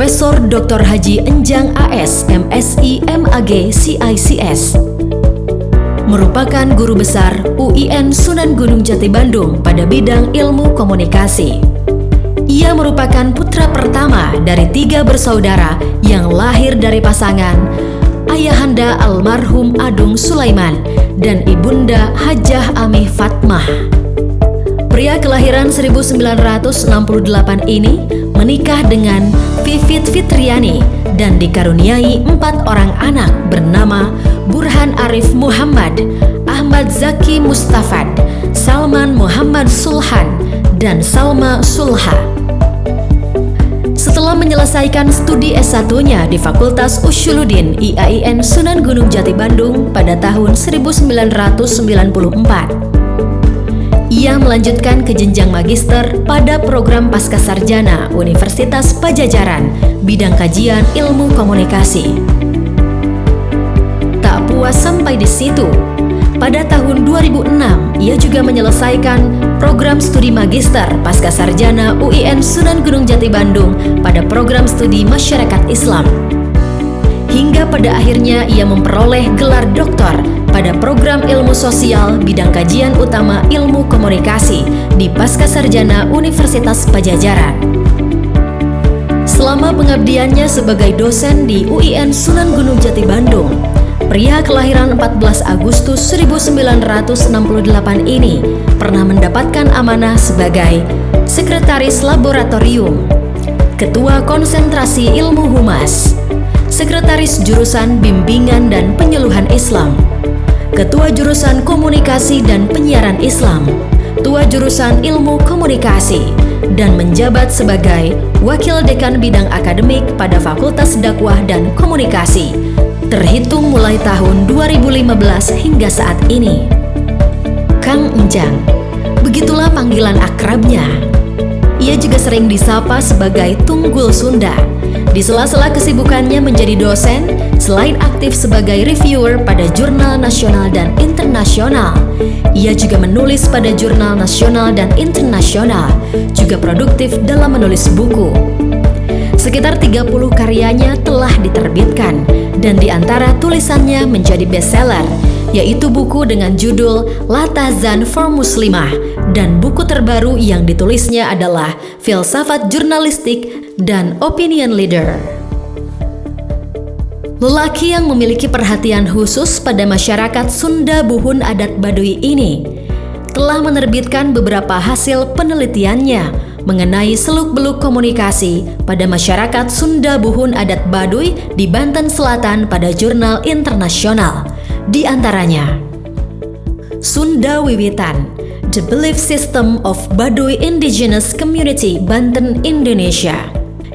Profesor Dr. Haji Enjang AS, MSI, MAG, CICS. Merupakan guru besar UIN Sunan Gunung Jati Bandung pada bidang ilmu komunikasi. Ia merupakan putra pertama dari 3 bersaudara yang lahir dari pasangan ayahanda almarhum Adung Sulaiman dan ibunda Hajah Amih Fatmah. Pria kelahiran 1968 ini menikah dengan Vivit Fitriani dan dikaruniai 4 orang anak bernama Burhan Arif Muhammad, Ahmad Zaki Mustafad, Salman Muhammad Sulhan, dan Salma Sulha. Setelah menyelesaikan studi S1-nya di Fakultas Usyuluddin IAIN Sunan Gunung Jati Bandung pada tahun 1994, ia melanjutkan ke jenjang magister pada program Pascasarjana Universitas Pajajaran, bidang kajian ilmu komunikasi. Tak puas sampai di situ, pada tahun 2006 ia juga menyelesaikan program studi magister Pascasarjana UIN Sunan Gunung Jati Bandung pada program studi Masyarakat Islam. Hingga pada akhirnya ia memperoleh gelar doktor pada program ilmu sosial bidang kajian utama ilmu komunikasi di Pascasarjana Universitas Pajajaran. Selama pengabdiannya sebagai dosen di UIN Sunan Gunung Jati Bandung, pria kelahiran 14 Agustus 1968 ini pernah mendapatkan amanah sebagai Sekretaris Laboratorium, Ketua Konsentrasi Ilmu Humas, Sekretaris Jurusan Bimbingan dan Penyuluhan Islam, Ketua Jurusan Komunikasi dan Penyiaran Islam, Ketua Jurusan Ilmu Komunikasi, dan menjabat sebagai Wakil Dekan Bidang Akademik pada Fakultas Dakwah dan Komunikasi, terhitung mulai tahun 2015 hingga saat ini. Kang Enjang, begitulah panggilan akrabnya. Ia juga sering disapa sebagai Tunggul Sunda. Di sela-sela kesibukannya menjadi dosen, selain aktif sebagai reviewer pada jurnal nasional dan internasional, ia juga menulis pada jurnal nasional dan internasional, juga produktif dalam menulis buku. Sekitar 30 karyanya telah diterbitkan, dan di antara tulisannya menjadi bestseller, yaitu buku dengan judul Latazan for Muslimah, dan buku terbaru yang ditulisnya adalah Filsafat Jurnalistik dan Opinion Leader. Lelaki yang memiliki perhatian khusus pada masyarakat Sunda Buhun Adat Baduy ini telah menerbitkan beberapa hasil penelitiannya mengenai seluk-beluk komunikasi pada masyarakat Sunda Buhun Adat Baduy di Banten Selatan pada jurnal internasional. Di antaranya, Sunda Wiwitan, The Belief System of Baduy Indigenous Community Banten, Indonesia.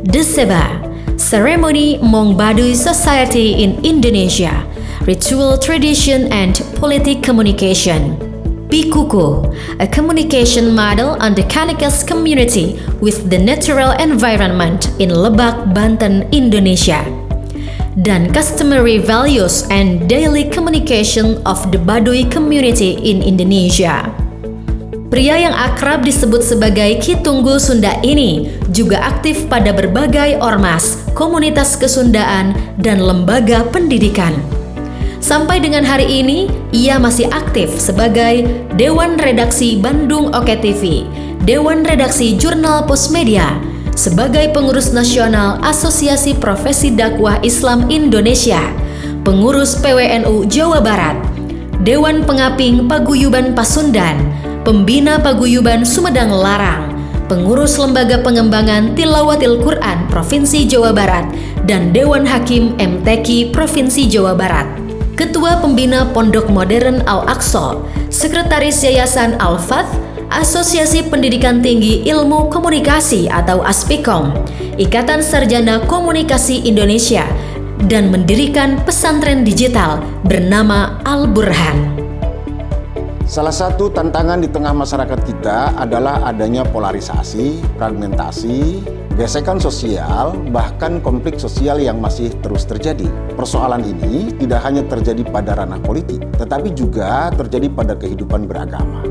Deseba, Ceremony Among Baduy Society in Indonesia, Ritual Tradition and Politic Communication. Pikuku, a communication model on the Kanikas community with the natural environment in Lebak, Banten, Indonesia. Dan Customary Values and Daily Communication of the Baduy Community in Indonesia. Pria yang akrab disebut sebagai Ki Tunggul Sunda ini juga aktif pada berbagai ormas, komunitas kesundaan, dan lembaga pendidikan. Sampai dengan hari ini, ia masih aktif sebagai Dewan Redaksi Bandung Oke TV, Dewan Redaksi Jurnal Postmedia, sebagai pengurus nasional Asosiasi Profesi Dakwah Islam Indonesia, pengurus PWNU Jawa Barat, Dewan Pengaping Paguyuban Pasundan, Pembina Paguyuban Sumedang Larang, pengurus Lembaga Pengembangan Tilawatil Quran Provinsi Jawa Barat, dan Dewan Hakim MTQ Provinsi Jawa Barat, Ketua Pembina Pondok Modern Al-Aqsa, Sekretaris Yayasan Al-Fath, Asosiasi Pendidikan Tinggi Ilmu Komunikasi atau ASPIKOM, Ikatan Sarjana Komunikasi Indonesia, dan mendirikan pesantren digital bernama Al-Burhan. Salah satu tantangan di tengah masyarakat kita adalah adanya polarisasi, fragmentasi, gesekan sosial, bahkan konflik sosial yang masih terus terjadi. Persoalan ini tidak hanya terjadi pada ranah politik, tetapi juga terjadi pada kehidupan beragama.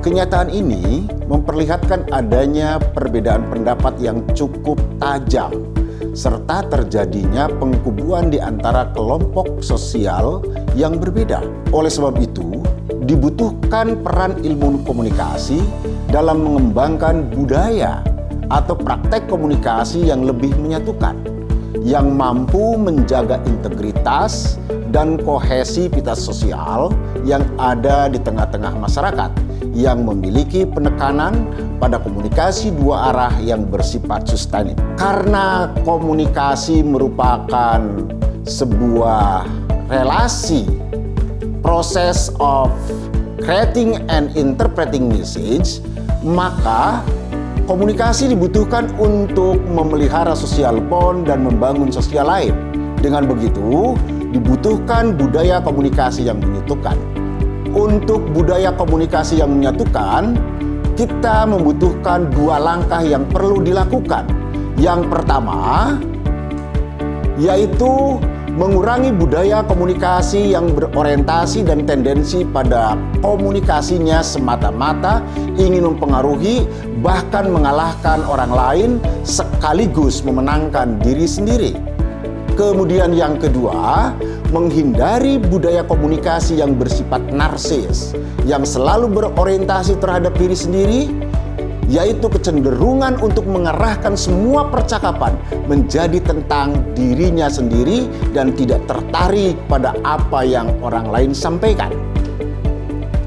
kenyataan ini memperlihatkan adanya perbedaan pendapat yang cukup tajam serta terjadinya pengkubuan di antara kelompok sosial yang berbeda. Oleh sebab itu, dibutuhkan peran ilmu komunikasi dalam mengembangkan budaya atau praktek komunikasi yang lebih menyatukan, yang mampu menjaga integritas dan kohesivitas sosial yang ada di tengah-tengah masyarakat, yang memiliki penekanan pada komunikasi dua arah yang bersifat sustainable. Karena komunikasi merupakan sebuah relasi, proses of creating and interpreting message, maka komunikasi dibutuhkan untuk memelihara sosial bond dan membangun sosial lain. Dengan begitu, dibutuhkan budaya komunikasi yang menyatukan. Untuk budaya komunikasi yang menyatukan, kita membutuhkan dua langkah yang perlu dilakukan. Yang pertama, yaitu mengurangi budaya komunikasi yang berorientasi dan tendensi pada komunikasinya semata-mata ingin mempengaruhi bahkan mengalahkan orang lain sekaligus memenangkan diri sendiri. Kemudian yang kedua, menghindari budaya komunikasi yang bersifat narsis, yang selalu berorientasi terhadap diri sendiri, yaitu kecenderungan untuk mengarahkan semua percakapan menjadi tentang dirinya sendiri dan tidak tertarik pada apa yang orang lain sampaikan.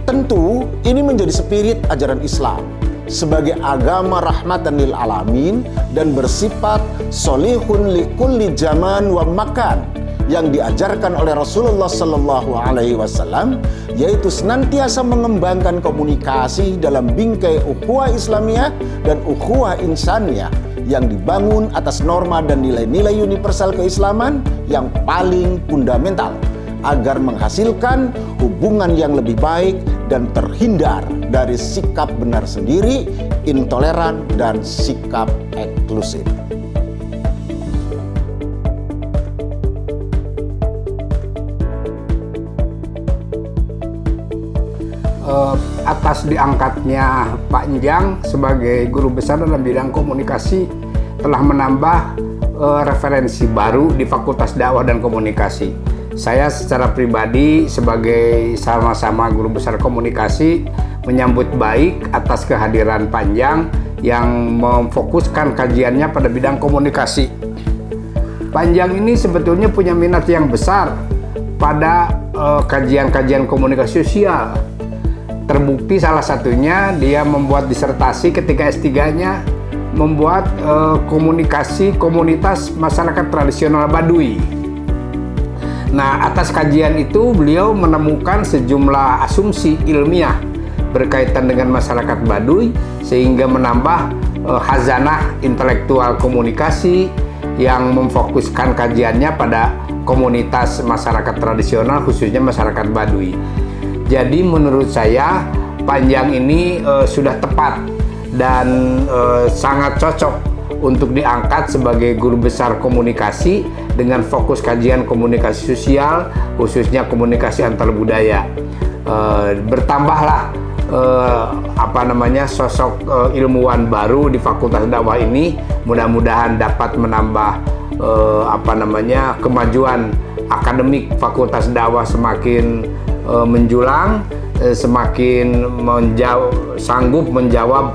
Tentu, ini menjadi spirit ajaran Islam sebagai agama rahmatan lil alamin dan bersifat solihun li kulli zaman wa makan yang diajarkan oleh Rasulullah Sallallahu Alaihi Wasallam, yaitu senantiasa mengembangkan komunikasi dalam bingkai ukhuwah Islamiyah dan ukhuwah insaniyah yang dibangun atas norma dan nilai-nilai universal keislaman yang paling fundamental agar menghasilkan hubungan yang lebih baik dan terhindar dari sikap benar sendiri, intoleran, dan sikap eksklusif. Atas diangkatnya Pak Njang sebagai guru besar dalam bidang komunikasi telah menambah referensi baru di Fakultas Dakwah dan Komunikasi. Saya secara pribadi sebagai sama-sama guru besar komunikasi menyambut baik atas kehadiran Pak Njang yang memfokuskan kajiannya pada bidang komunikasi. Pak Njang ini sebetulnya punya minat yang besar pada kajian-kajian komunikasi sosial. Terbukti salah satunya dia membuat disertasi ketika S3-nya membuat komunikasi komunitas masyarakat tradisional Baduy. Nah, atas kajian itu beliau menemukan sejumlah asumsi ilmiah berkaitan dengan masyarakat Baduy sehingga menambah khazanah intelektual komunikasi yang memfokuskan kajiannya pada komunitas masyarakat tradisional khususnya masyarakat Baduy. Jadi menurut saya Pak Njang ini sudah tepat dan sangat cocok untuk diangkat sebagai guru besar komunikasi dengan fokus kajian komunikasi sosial khususnya komunikasi antar budaya. Bertambahlah sosok ilmuwan baru di Fakultas Dakwah ini, mudah-mudahan dapat menambah kemajuan akademik Fakultas Dakwah semakin menjulang, semakin sanggup menjawab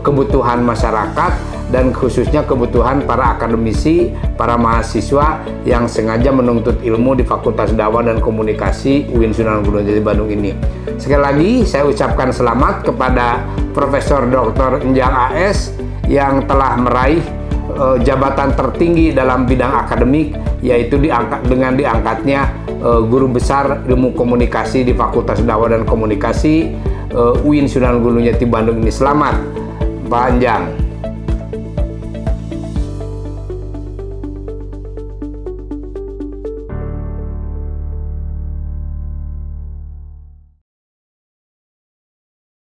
kebutuhan masyarakat dan khususnya kebutuhan para akademisi, para mahasiswa yang sengaja menuntut ilmu di Fakultas Dakwah dan Komunikasi UIN Sunan Gunung Jati Bandung ini. Sekali lagi saya ucapkan selamat kepada Profesor Dr. Njang AS yang telah meraih jabatan tertinggi dalam bidang akademik, yaitu dengan diangkatnya guru besar ilmu komunikasi di Fakultas Dakwah dan Komunikasi UIN Sunan Gunung Jati Bandung ini. Selamat Pak Njang.